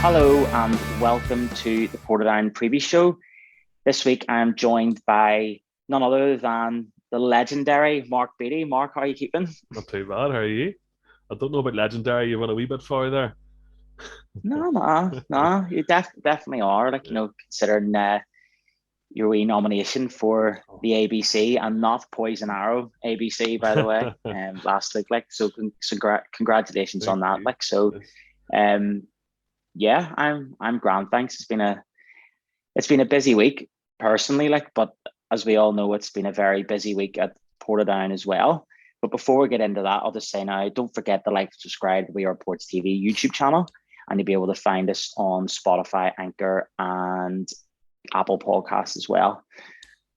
Hello and welcome to the Portadown Preview Show. This week I'm joined by none other than the legendary Mark Beattie. Mark, how are you keeping? Not too bad. How are you? I don't know about legendary. You went a wee bit far there. No, you definitely are. Yeah. Considering your wee nomination for Oh. the ABC and not Poison Arrow ABC, by the way, last week. Congratulations on Thank that. you. Yes. Um, yeah, I'm grand. Thanks. It's been a busy week personally, but as we all know, it's been a very busy week at Portadown as well. But before we get into that, I'll just say now, don't forget to like and subscribe to We Are Ports TV YouTube channel, and you'll be able to find us on Spotify, Anchor, and Apple Podcasts as well.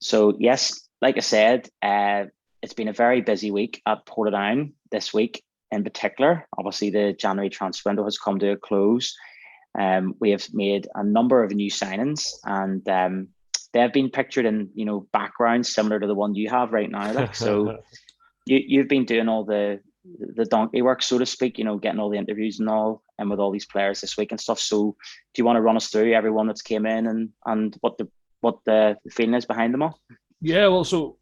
So yes, like I said, it's been a very busy week at Portadown this week in particular. Obviously, the January transfer window has come to a close. We have made a number of new signings, and they have been pictured in backgrounds similar to the one you have right now. You've been doing all the donkey work, so to speak. Getting all the interviews and all, and with all these players this week and stuff. So, do you want to run us through everyone that's came in and what the feeling is behind them all? Yeah. Well, so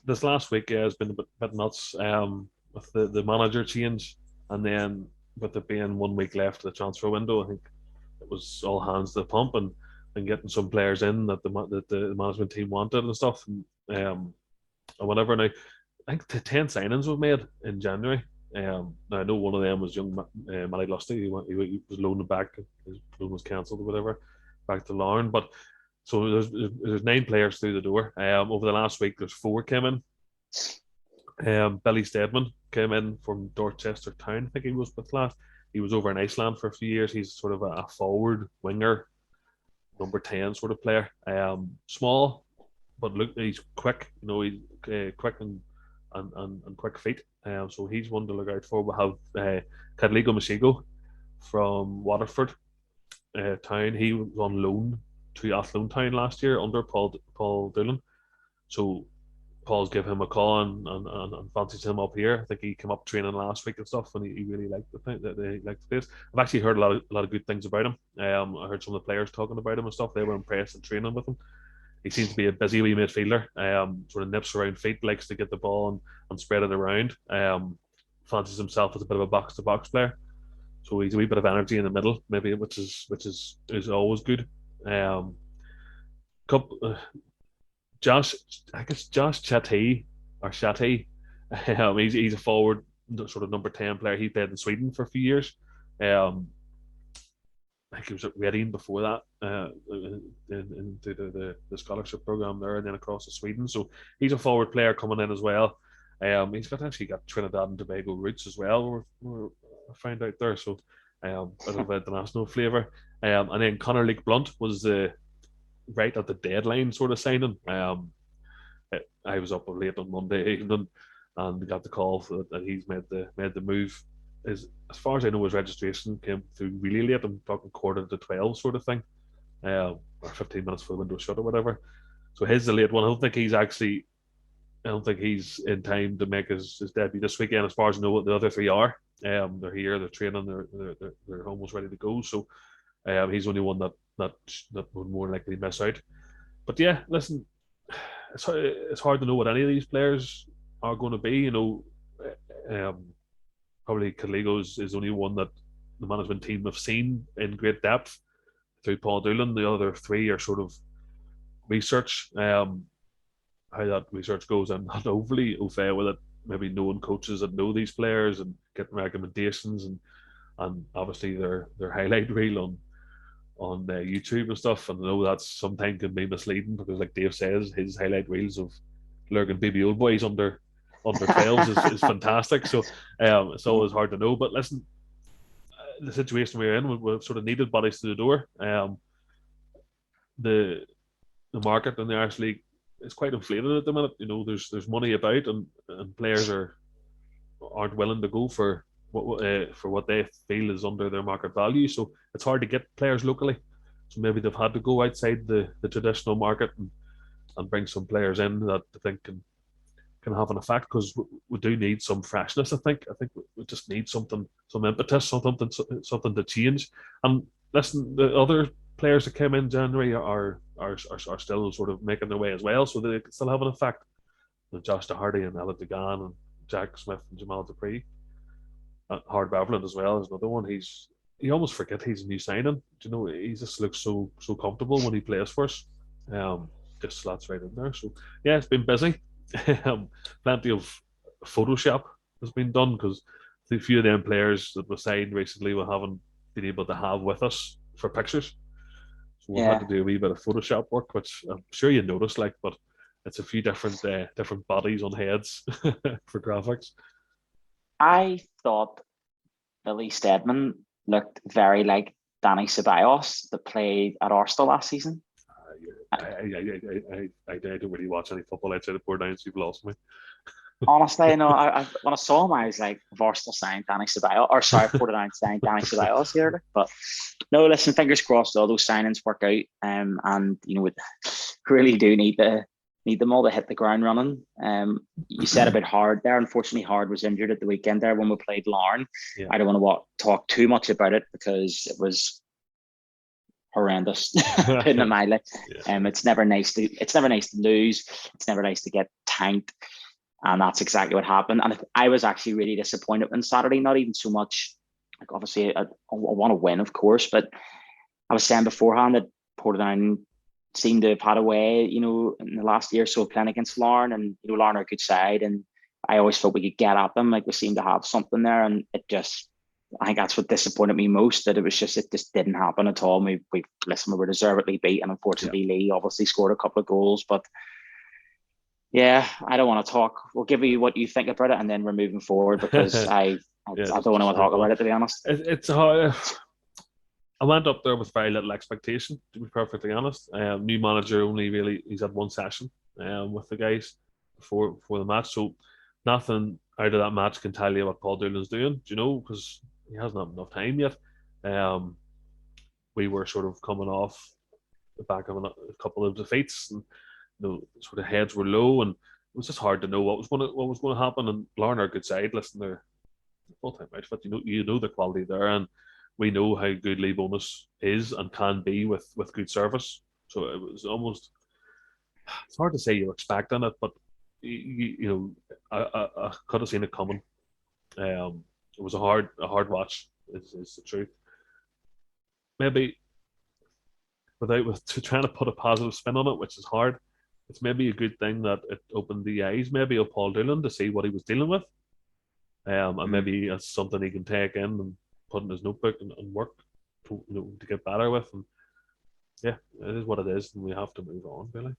this last week has been a bit nuts. With the manager change, and then with it being 1 week left of the transfer window, I think it was all hands to the pump and getting some players in that the management team wanted and stuff. And whatever. Now, I think the 10 signings were made in January. Now I know one of them was young Matty Lusty. He was loaned back. His loan was cancelled or whatever, back to Larne. But so there's 9 players through the door. Over the last week, there's 4 came in. Billy Steadman came in from Dorchester Town. I think he was with last. He was over in Iceland for a few years. He's sort of a forward winger, number 10 sort of player. Small, but look, he's quick. He's quick and quick feet. So he's one to look out for. We have Cadligo Masigo from Waterford Town. He was on loan to Athlone Town last year under Paul Doolan. So Paul's give him a call and fancies him up here. I think he came up training last week and stuff, and he really liked the thing that they liked the place. I've actually heard a lot of good things about him. I heard some of the players talking about him and stuff. They were impressed in training with him. He seems to be a busy wee midfielder. Sort of nips around feet, likes to get the ball and spread it around. Fancies himself as a bit of a box to box player. So he's a wee bit of energy in the middle, maybe, which is always good. Um, couple, Josh, I guess Josh Chatty or Chatty. He's a forward, sort of number 10 player. He played in Sweden for a few years. Um, I think he was at Reading before that, into the scholarship program there, and then across to Sweden. So he's a forward player coming in as well. He's got Trinidad and Tobago roots as well. I found out there, so bit of international flavour. And then Connor Leake Blunt was right at the deadline sort of signing. I was up late on Monday evening and got the call that he's made the move. As far as I know, his registration came through really late. I'm talking quarter to 12 sort of thing, or 15 minutes for the window shut or whatever. So his the late one. I don't think he's in time to make his debut this weekend. As far as I know, what the other 3 are. They're here, they're training, they're almost ready to go. So he's the only one that would more likely miss out. But yeah, listen, it's hard to know what any of these players are going to be. Um, Probably Caligo's is only one that the management team have seen in great depth through Paul Doolan. The other 3 are sort of research. How that research goes, I'm not overly au fait with it. Maybe knowing coaches that know these players and getting recommendations and obviously their highlight reel on YouTube and stuff. And I know that sometimes can be misleading because, like Dave says, his highlight reels of lurking baby old boys under 12s is fantastic. So it's always hard to know. But listen, the situation we're in, we've sort of needed bodies to the door. The the market in the Irish League is quite inflated at the minute. There's money about, and players aren't willing to go for what they feel is under their market value. So it's hard to get players locally. So maybe they've had to go outside the traditional market and bring some players in that I think can have an effect because we do need some freshness. I think we just need something, some impetus, something to change. And listen, the other players that came in January are still sort of making their way as well, so they can still have an effect. Josh Doherty and Ella Degan and Jack Smith and Jamal Dupree. Hard Beveland as well is another one. You almost forget he's a new signing. You know, he just looks so comfortable when he plays for us. Just slots right in there. So yeah, it's been busy. Plenty of Photoshop has been done because a few of them players that were signed recently we haven't been able to have with us for pictures. So we've had to Yeah, do a wee bit of Photoshop work, which I'm sure you noticed, like, but it's a few different bodies on heads for graphics. I thought Billy Steadman looked very like Danny Ceballos that played at Arsenal last season. I don't really watch any football outside of Portland, so you've lost me. Honestly, no, when I saw him, I was like, "I've Arsenal signed Danny Ceballos," or sorry, Portadown signed Danny Ceballos here. But no, listen, fingers crossed, all those signings work out. And we really do need them all to hit the ground running. You said a bit Hard there. Unfortunately, Hard was injured at the weekend there when we played Larne. Yeah. I don't want to talk too much about it because it was horrendous, putting it mildly. Yeah. It's never nice to lose. It's never nice to get tanked. And that's exactly what happened. And I was actually really disappointed on Saturday. Not even so much, like obviously I want to win, of course, but I was saying beforehand that Portadown seemed to have had a way, in the last year or so playing against Larne, and Larne are a good side, and I always felt we could get at them, like we seemed to have something there, and I think that's what disappointed me most, that it just didn't happen at all. We were deservedly beat, and unfortunately Lee obviously scored a couple of goals, but yeah, I don't want to talk. We'll give you what you think about it, and then we're moving forward because I don't want to talk about it, to be honest. It's hard. I went up there with very little expectation, to be perfectly honest. New manager he's had one session with the guys before the match, so nothing out of that match can tell you what Paul Doolan's doing, because he hasn't had enough time yet. We were sort of coming off the back of a couple of defeats, and sort of heads were low, and it was just hard to know what was going to happen. And Larne are a good side. Listen, they're full-time outfit. You know the quality there, and we know how good Lee Bonus is and can be with good service. So it was almost, it's hard to say you're expecting it, but I could have seen it coming. It was a hard watch. Is the truth. Maybe trying to put a positive spin on it, which is hard. It's maybe a good thing that it opened the eyes maybe of Paul Doolan to see what he was dealing with. And maybe it's something he can take in and put in his notebook and work to get better with. And yeah, it is what it is, and we have to move on, really.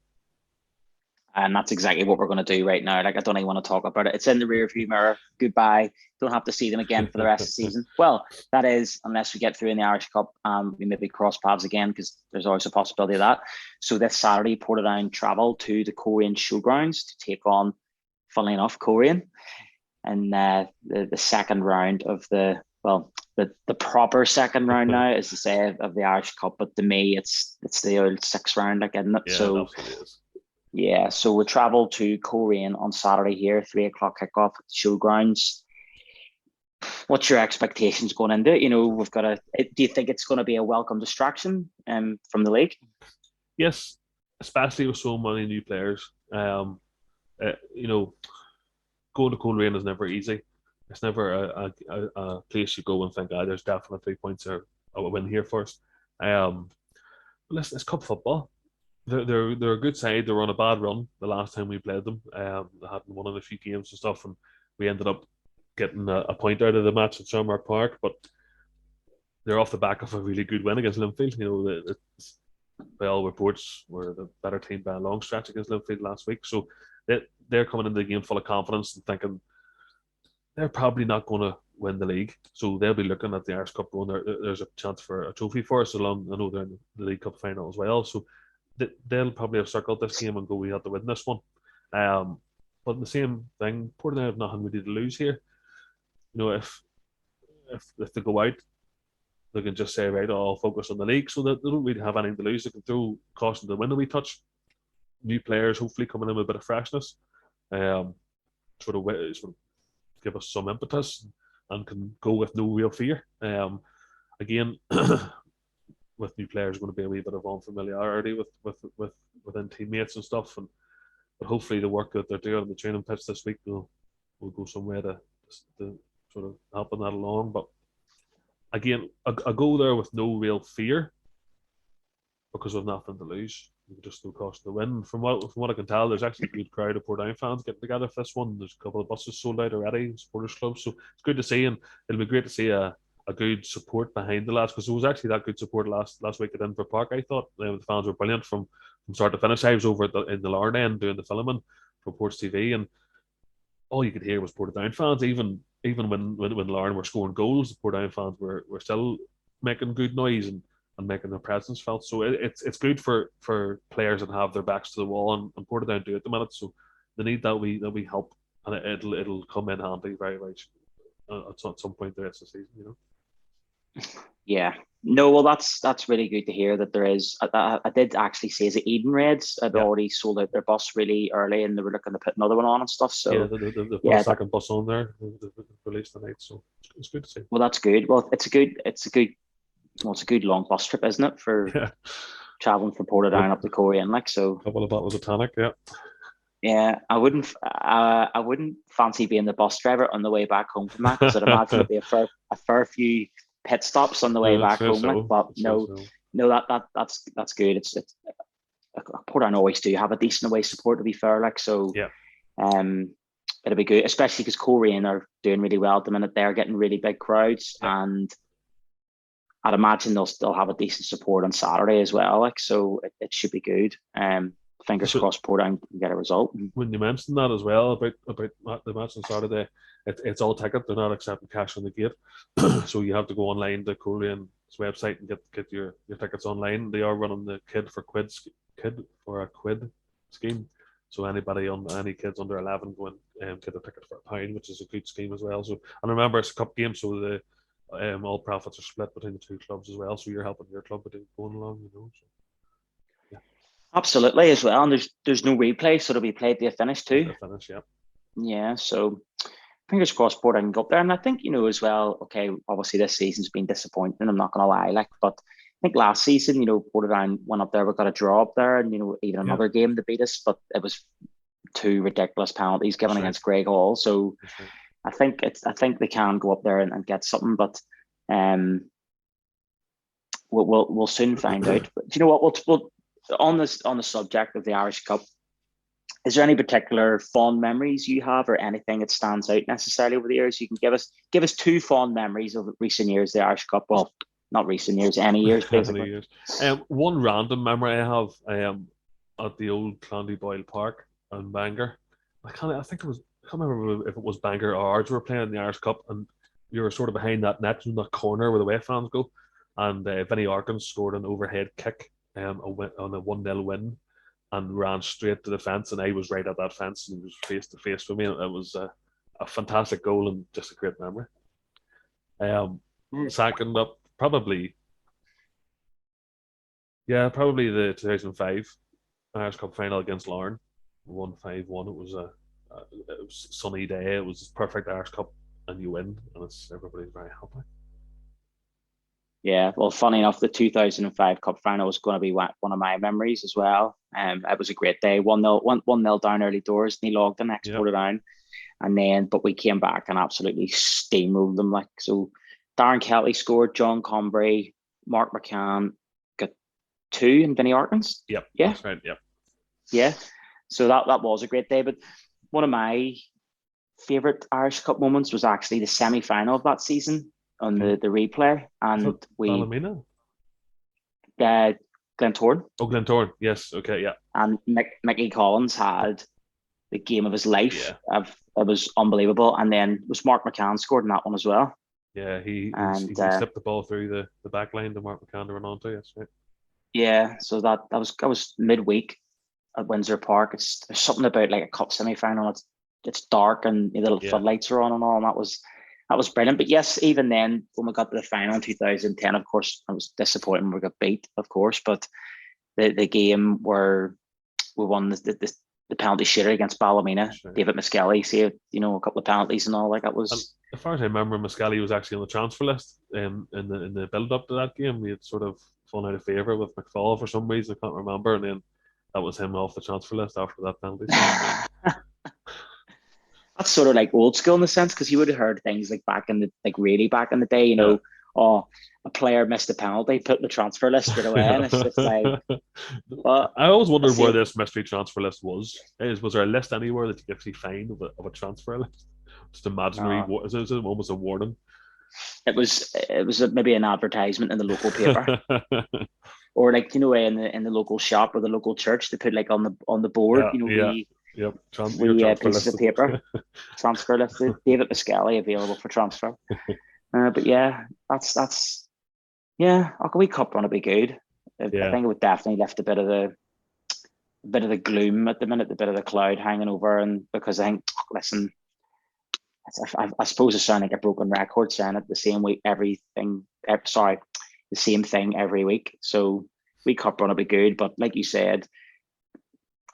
And that's exactly what we're going to do right now. Like, I don't even want to talk about it. It's in the rearview mirror. Goodbye. Don't have to see them again for the rest of the season. Well, that is, unless we get through in the Irish Cup, we maybe cross paths again, because there's always a possibility of that. So this Saturday, Portadown travel to the Coleraine Showgrounds to take on, funnily enough, Coleraine, and the second round of the proper second round now, is to say, of the Irish Cup. But to me, it's the old sixth round, like, isn't it? Yeah, so. It is. Yeah, so we travel to Coleraine on Saturday here, 3:00 kickoff at the Showgrounds. What's your expectations going into it? Do you think it's going to be a welcome distraction from the league? Yes, especially with so many new players. Going to Coleraine is never easy. It's never a place you go and think, there's definitely 3 points or a win here first. Listen, it's cup football. They're a good side. They were on a bad run the last time we played them. They hadn't won in a few games and stuff, and we ended up getting a point out of the match at Shamrock Park. But they're off the back of a really good win against Linfield. By all reports, were the better team by a long stretch against Linfield last week. So they're coming into the game full of confidence and thinking they're probably not going to win the league. So they'll be looking at the Irish Cup run. There's a chance for a trophy for us. I know they're in the League Cup final as well. So they'll probably have circled this game and go, we have to win this one. But the same thing, Portland have nothing really to lose here. If they go out, they can just say, right, I'll focus on the league. So they don't really have anything to lose. They can throw caution to the wind a wee touch. New players hopefully coming in with a bit of freshness. Sort of give us some impetus and can go with no real fear. Again, with new players going to be a wee bit of unfamiliarity within teammates and stuff, but hopefully the work that they're doing on the training pitch this week will go some way to sort of helping that along. But again, I go there with no real fear because we've nothing to lose. We just no cost to win. From what I can tell, there's actually a good crowd of Portadown fans getting together for this one. There's a couple of buses sold out already, supporters clubs, so it's good to see, and it'll be great to see a good support behind the lads, because there was actually that good support last week at Inver Park. I thought the fans were brilliant from start to finish. I was over in the Larne end doing the filming for Ports TV, and all you could hear was Portadown fans. Even when Larne were scoring goals, the Portadown fans were still making good noise and making their presence felt. So it's good for players that have their backs to the wall, and Portadown do at the minute. So they need that we help, and it'll come in handy very at some point the rest of the season. You know. Yeah. No, well, that's really good to hear that there is. I did actually see as Eden Reds had already sold out their bus really early, and they were looking to put another one on and stuff. So yeah, they put a second bus on there. They released tonight, so it's good to see. Well, that's good. Well, it's a good long bus trip, isn't it, for traveling from Portadown up to Coleraine, like so. A couple of bottles of tonic, yeah. Yeah, I wouldn't fancy being the bus driver on the way back home from that, because I'd imagine it'd be a fair few pit stops on the way back home. So. Like, but no, that's good. It's Portadown always do have a decent away support, to be fair. Like so, yeah. It'll be good, especially because Coleraine are doing really well at the minute. They're getting really big crowds, and I'd imagine they'll still have a decent support on Saturday as well. Like so, it should be good. Fingers crossed Portadown can get a result. When you mentioned that as well about the match on Saturday, it's all ticket. They're not accepting cash on the gate, so you have to go online to Coleraine's website and get your tickets online. They are running the kid for a quid scheme, so any kids under 11 go and get a ticket for £1, which is a good scheme as well. So, and remember, it's a cup game, so the all profits are split between the two clubs as well. So you're helping your club by going along, you know. So. Absolutely, as well, and there's no replay, so it'll be played to a finish too. Yeah. So fingers crossed Portadown can go up there, and I think as well. Okay, obviously this season's been disappointing. I'm not going to lie, but I think last season, Portadown went up there, we got a draw up there, and even another game to beat us, but it was 2 ridiculous penalties given against Greg Hall. So I think they can go up there and get something, but we'll soon find out. But you know what? We'll on the subject of the Irish Cup, is there any particular fond memories you have, or anything that stands out necessarily over the years? You can give us 2 fond memories of recent years, the Irish Cup. Well, not recent years, any years, basically. Any years. One random memory I have at the old Clondyboyle Park in Bangor. I can't remember if it was Bangor or Ards were playing in the Irish Cup, and you were sort of behind that net in that corner where the away fans go, and Vinnie Arkins scored an overhead kick on a 1-0 win, and ran straight to the fence, and I was right at that fence, and he was face to face with me, and it was a fantastic goal and just a great memory. Second up, probably the 2005 Irish Cup final against Larne, 1-5-1. It was a sunny day. It was perfect Irish Cup, and you win, and everybody's very happy. Yeah, well, funny enough, the 2005 Cup final was going to be one of my memories as well. It was a great day. 1-0 down early doors, and he logged the next quarter down, but we came back and absolutely steamrolled them. Like so, Darren Kelly scored, John Combray, Mark McCann got 2, and Vinnie Arkins. Yep. Yeah, that's right. Yep. Yeah, so that was a great day. But one of my favourite Irish Cup moments was actually the semi-final of that season on the replay, and Ballymena? Glentoran. Oh, Glentoran. Yes. Okay. Yeah. And Mickey Collins had the game of his life. Yeah. It was unbelievable. And then was Mark McCann scored in that one as well. Yeah, he slipped the ball through the back line to Mark McCann to run onto. Yes, right. Yeah, so that was midweek at Windsor Park. There's something about like a cup semi-final. It's dark and the little floodlights are on and all, and that was brilliant. But yes, even then, when we got to the final in 2010, of course, I was disappointed when we got beat, of course. But the game where we won the the penalty shooter against Ballymena, Sure. David Miskelly, saved, a couple of penalties and all. Like, it And was. as far as I remember, Muscali was actually on the transfer list in the build up to that game. He had sort of fallen out of favour with McFall for some reason. I can't remember, and then that was him off the transfer list after that penalty. That's sort of like old school in the sense, because you would have heard things like really back in the day, Yeah. oh, a player missed a penalty, put in the transfer list straight away, and it's just like, but I always wondered where see, this mystery transfer list was. Was there a list anywhere that you could actually find of a transfer list? Just imaginary. Is it almost a warning? it was maybe an advertisement in the local paper, or like in the local shop or the local church, they put like on the board, Yeah. Yep. Your we transfer pieces list. of paper, transfer listed, David Miskelly available for transfer. But yeah, that's yeah. A wee cup run would be good. I think it would definitely lift a bit of the gloom at the minute, a bit of the cloud hanging over, and because I think, listen, I suppose it sounds like a broken record saying it the same week, the same thing every week. So wee cup run would be good, but like you said,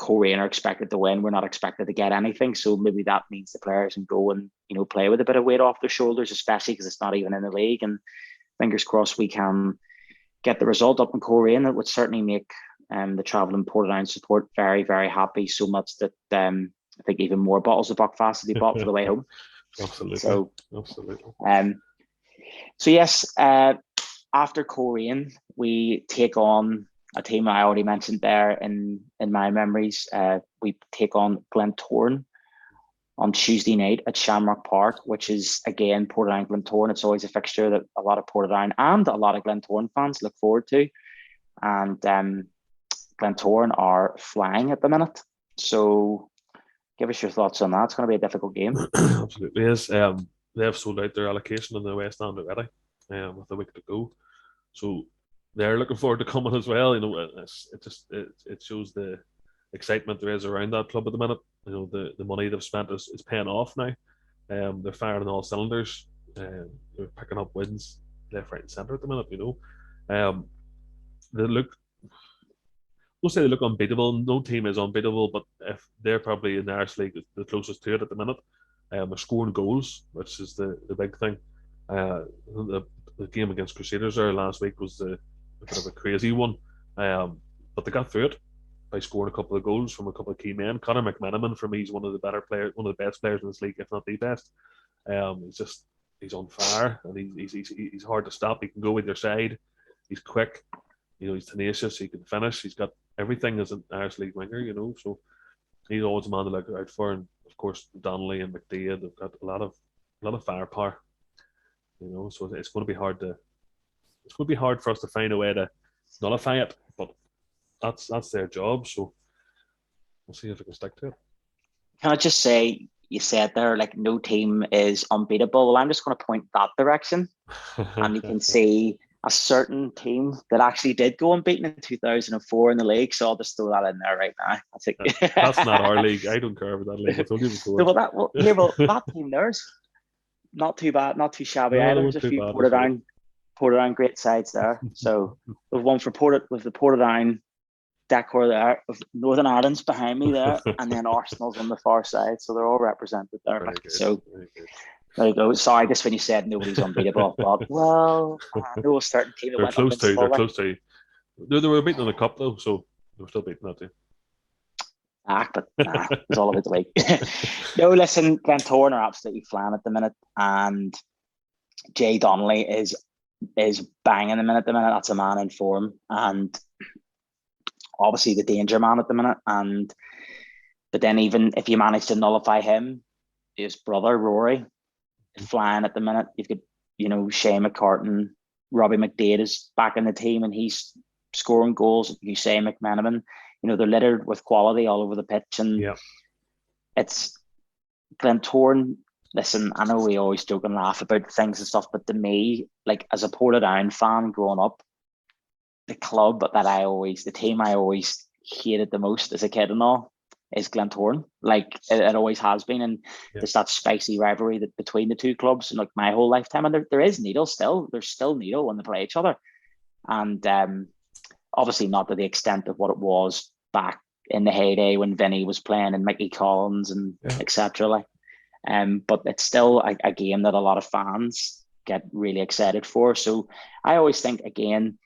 Coleraine are expected to win. We're not expected to get anything, so maybe that means the players can go and play with a bit of weight off their shoulders, especially because it's not even in the league. And fingers crossed we can get the result up in Coleraine. That would certainly make the travelling Portadown support very, very happy. So much that I think even more bottles of Buckfast to be bought for the way home. Absolutely. So absolutely. So yes, after Coleraine, we take on a team I already mentioned there in my memories. We take on Glentoran on Tuesday night at Shamrock Park, which is again Portadown Glentoran. It's always a fixture that a lot of Portadown and a lot of Glentoran fans look forward to. And Glentoran are flying at the minute. So give us your thoughts on that. It's going to be a difficult game. Absolutely is. They have sold out their allocation in the West End already, with a week to go. So they're looking forward to coming as well. It shows the excitement there is around that club at the minute. The money they've spent is paying off now. They're firing on all cylinders. They're picking up wins left, right, and centre at the minute. They look. We'll say they look unbeatable. No team is unbeatable, but if they're probably in the Irish League the closest to it at the minute, they're scoring goals, which is the big thing. The game against Crusaders there last week was a bit of a crazy one, but they got through it by scoring a couple of goals from a couple of key men. Conor McMenamin, for me, is one of the better players, one of the best players in this league, if not the best. He's on fire, and he's hard to stop. He can go either side. He's quick. He's tenacious. He can finish. He's got everything as an Irish League winger. So he's always a man to look out for. And of course, Donnelly and McDade, they've got a lot of firepower. So it's going to be hard for us to find a way to nullify it. But that's their job. So we'll see if we can stick to it. Can I just say, you said there, like, no team is unbeatable. Well, I'm just going to point that direction, and you can see a certain team that actually did go unbeaten in 2004 in the league. So I'll just throw that in there right now. I think that's not our league. I don't care about that league. I told you before. No, that team there's not too bad, not too shabby either. There's a few Portadown great sides there. So we've one for with the Portadown decor there, of Northern Ireland's behind me there, and then Arsenal's on the far side. So they're all represented there. So there you go. Sorry, just when you said nobody's unbeatable, but I know a certain team that they're went close to. invincible. They're close to. They were beaten in the cup though, so they were still beating that too. It's all about the league. No, listen, Glentoran are absolutely flying at the minute, and Jay Donnelly is banging the minute at the minute. That's a man in form, and obviously the danger man at the minute. But then even if you manage to nullify him, his brother Rory flying at the minute. You've got Shane McCartan, Robbie McDade is back in the team, and he's scoring goals. You say McMenamin. They're littered with quality all over the pitch, and it's Glentoran. Listen, I know we always joke and laugh about things and stuff, but to me, like, as a Portadown fan growing up, the team I always hated the most as a kid and all is Glentoran. Like, it always has been, and there's that spicy rivalry that between the two clubs, and like my whole lifetime. And there is Needle still. There's still Needle when they play each other, and obviously not to the extent of what it was back in the heyday when Vinny was playing and Mickey Collins and etc. Like, but it's still a game that a lot of fans get really excited for. So I always think, again,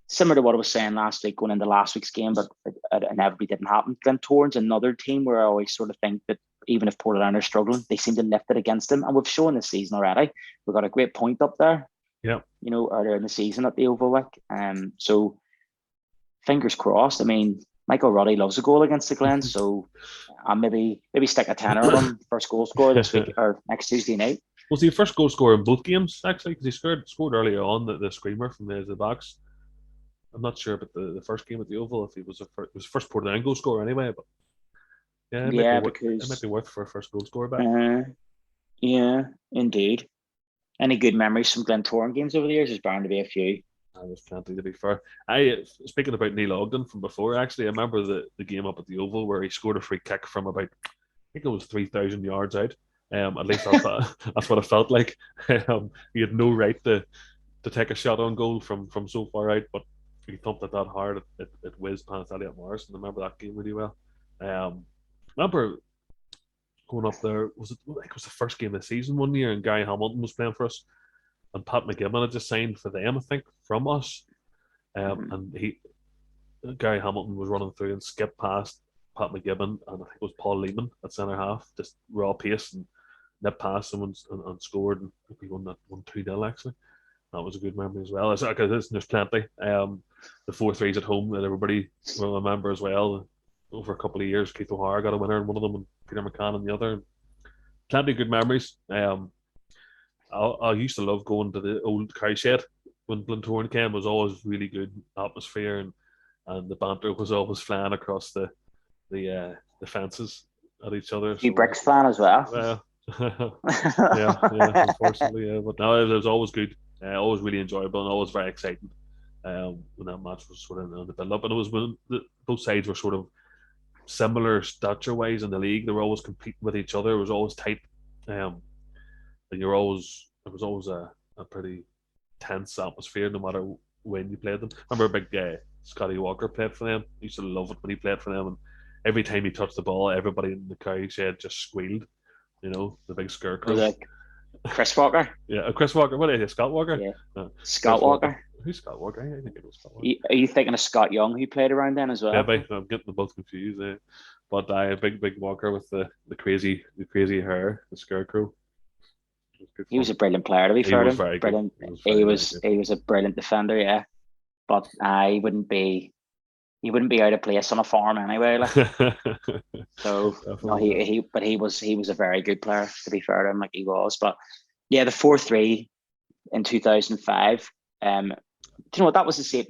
similar to what I was saying last week going into last week's game, but it inevitably didn't happen. Glentoran's another team where I always sort of think that even if Portadown are struggling, they seem to lift it against them. And we've shown this season already. We've got a great point up there. Yeah. You know, earlier in the season at the Oval. So fingers crossed. I mean, Michael Ruddy loves a goal against the Glens, so I'll maybe stick a tenner on him first goal scorer this week or next Tuesday night. Was he first goal scorer in both games, actually? Because he scored early on the screamer from the box. I'm not sure about the first game at the Oval, if he was was first Portadown goal scorer anyway, but it might be worth for a first goal scorer back. Yeah, indeed. Any good memories from Glentoran games over the years? There's bound to be a few. There's plenty, to be fair. Speaking about Neil Ogden from before, actually, I remember the game up at the Oval where he scored a free kick from about, I think it was 3,000 yards out. At least that's what it felt like. He had no right to take a shot on goal from so far out, but he thumped it that hard, it whizzed past Elliot Morrison. I remember that game really well. I remember going up there, was it the first game of the season one year, and Gary Hamilton was playing for us, and Pat McGibbon had just signed for them, I think, from us. And Gary Hamilton was running through and skipped past Pat McGibbon, and I think it was Paul Lehman at centre half, just raw pace and nipped past him and scored, and we won that 1-2-0 actually. That was a good memory as well. There's plenty. The 4-3s at home that everybody will remember as well. Over a couple of years, Keith O'Hara got a winner in one of them, and Peter McCann in the other. Plenty of good memories. I used to love going to the old cowshed when Glentoran came. It was always really good atmosphere, and the banter was always flying across the fences at each other. You bricks fan as well. Well, yeah, unfortunately, yeah. But no, it was always good. Always really enjoyable and always very exciting. When that match was sort of on the build up, and it was when both sides were sort of similar stature wise in the league. They were always competing with each other. It was always tight, and it was always a pretty tense atmosphere no matter when you played them. I remember big Scotty Walker played for them. I used to love it when he played for them, and every time he touched the ball, everybody in the cowshed just squealed. You know, the big scarecrow. Like Chris Walker. Yeah, Chris Walker. What is it? Scott Walker? Yeah. Scott Walker. Who's Scott Walker? I think it was Scott Walker. Are you thinking of Scott Young, who played around then as well? Yeah, I'm getting them both confused. But a big Walker with the crazy hair, the scarecrow. He was a brilliant player, to be fair to him. Brilliant. He was a brilliant defender, yeah. But he wouldn't be out of place on a farm anyway. Like. So no, he was a very good player, to be fair to him, like he was. But yeah, the 4-3 in 2005. Do you know what, that was the same?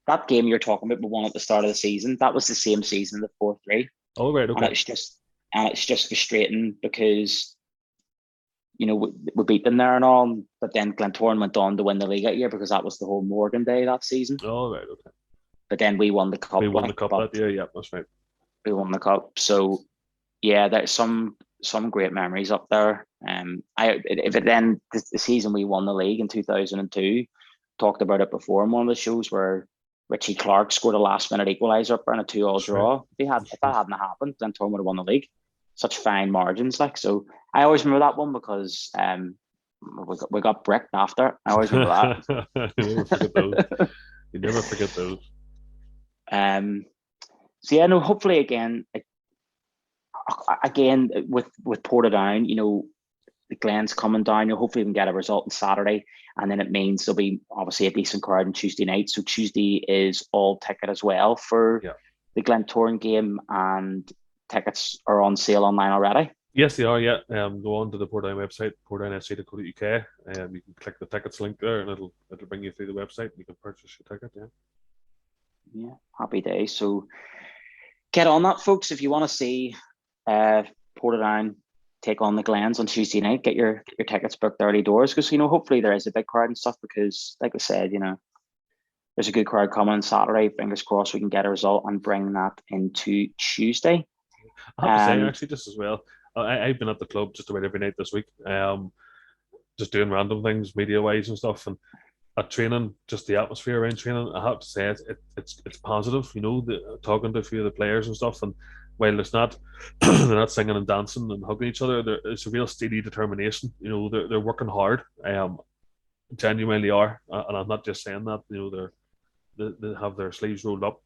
That game you're talking about, we won at the start of the season. That was the same season, the 4-3. Oh right, okay. And it's just frustrating because, you know, we beat them there and all, but then Glentoran went on to win the league that year because that was the whole Morgan Day that season. Oh right, okay. But then we won the cup. We won the cup that year. Yeah, that's right. We won the cup. So yeah, there's some great memories up there. The season we won the league in 2002, talked about it before in one of the shows where Richie Clark scored a last minute equaliser up in a 2-2 draw. If that hadn't happened, then Glentoran would have won the league. Such fine margins, like. So I always remember that one because we got bricked after. I always remember that. You never forget those. So yeah, no. Hopefully, again with Portadown, you know, the Glens coming down. Hopefully, we can get a result on Saturday, and then it means there'll be obviously a decent crowd on Tuesday night. So Tuesday is all ticket as well for the Glentoran game, and tickets are on sale online already. Yes, they are. Yeah, go on to the Portadown website, portadownfc.co.uk. You can click the tickets link there, and it'll bring you through the website, and you can purchase your ticket. Yeah, happy days. So get on that, folks. If you want to see Portadown take on the Glens on Tuesday night, get your tickets booked early doors, because, you know, hopefully there is a big crowd and stuff, because like I said, you know, there's a good crowd coming on Saturday. Fingers crossed we can get a result and bring that into Tuesday. I have to say, actually, just as well, I've been at the club just about every night this week, just doing random things media wise and stuff, and at training, just the atmosphere around training, I have to say it's positive. Talking to a few of the players and stuff, and while it's not they're not singing and dancing and hugging each other, it's a real steady determination. They're working hard. Genuinely are, and I'm not just saying that. They have their sleeves rolled up,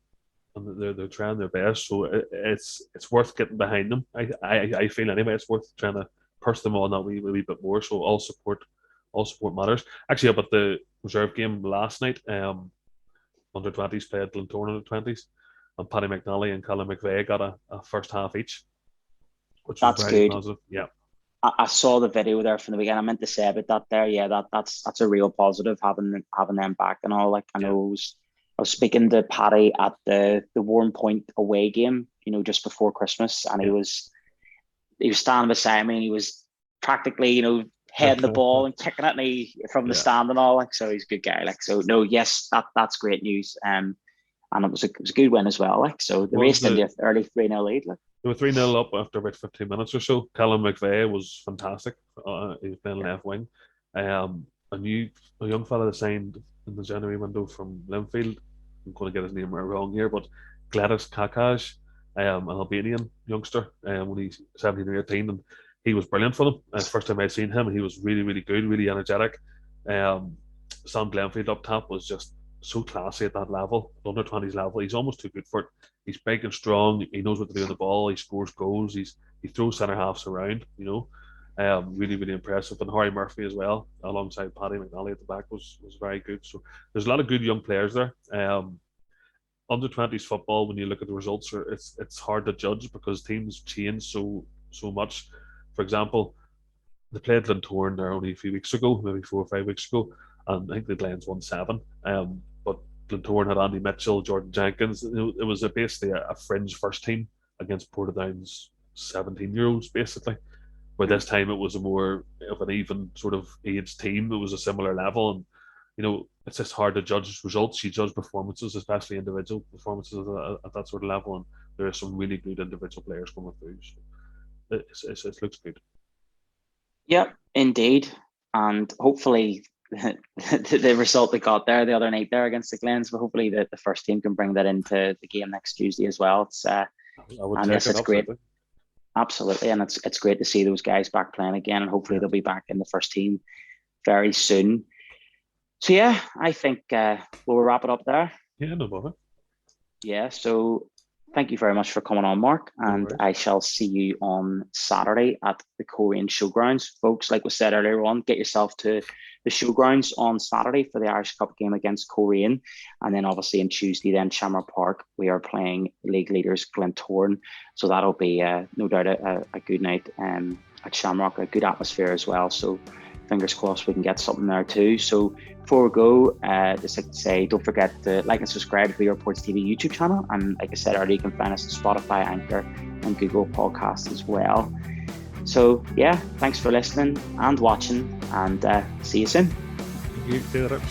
and they're trying their best. So it's worth getting behind them. I feel anyway. It's worth trying to push them on that wee bit more. So all support matters. Actually, up at the reserve game last night, under 20s played Glentoran under 20s, and Paddy McNally and Callum McVeigh got a first half each, which was That's very good. positive. Yeah. I saw the video there from the weekend. I meant to say about that there. Yeah, that's a real positive having them back and all. Like I know I was speaking to Paddy at the Warren Point away game, just before Christmas, and he was standing beside me and he was practically, heading the ball and kicking at me from the stand and all. Like, so he's a good guy. Like, so no, yes, that's great news. And it was a good win as well. Like, so the raced into an early 3-0 lead. Like. They were 3-0 up after about 15 minutes or so. Callum McVeigh was fantastic. He was playing left wing. A young fella that signed in the January window from Linfield. I'm going to get his name wrong here, but Gladys Kakaj, an Albanian youngster, when he's 17 or 18, and he was brilliant for them. First time I'd seen him, he was really, really good, really energetic. Sam Glenfield up top was just so classy at that level, under 20s level. He's almost too good for it. He's big and strong. He knows what to do on the ball. He scores goals. He throws centre halves around. Really, really impressive. And Harry Murphy as well, alongside Paddy McNally at the back, was very good. So there's a lot of good young players there. Under 20s football, when you look at the results, it's hard to judge because teams change so much. For example, they played Glentoran there only a few weeks ago, maybe 4 or 5 weeks ago, and I think the Glens won 7. But Glentoran had Andy Mitchell, Jordan Jenkins. It was basically a fringe first team against Portadown's 17-year-olds, basically. Where this time it was a more of an even sort of age team. It was a similar level, and it's just hard to judge results. You judge performances, especially individual performances at that sort of level, and there are some really good individual players coming through. So it looks good. Yep, indeed, and hopefully the result they got there the other night there against the Glens, but hopefully the first team can bring that into the game next Tuesday as well. It's great. Absolutely, and it's great to see those guys back playing again, and hopefully they'll be back in the first team very soon. So yeah, I think we'll wrap it up there. Yeah, no bother. Yeah, so thank you very much for coming on, Mark, and I shall see you on Saturday at the Coleraine Showgrounds. Folks, like we said earlier on, get yourself to the Showgrounds on Saturday for the Irish Cup game against Coleraine, and then obviously on Tuesday then Shamrock Park we are playing league leaders Glentoran, so that'll be no doubt a good night at Shamrock, a good atmosphere as well, so fingers crossed we can get something there too. So before we go, just like to say, don't forget to like and subscribe to the Reports TV YouTube channel, and like I said earlier, you can find us on Spotify, Anchor and Google Podcasts as well. So yeah, thanks for listening and watching, and see you soon. Thank you. See you later.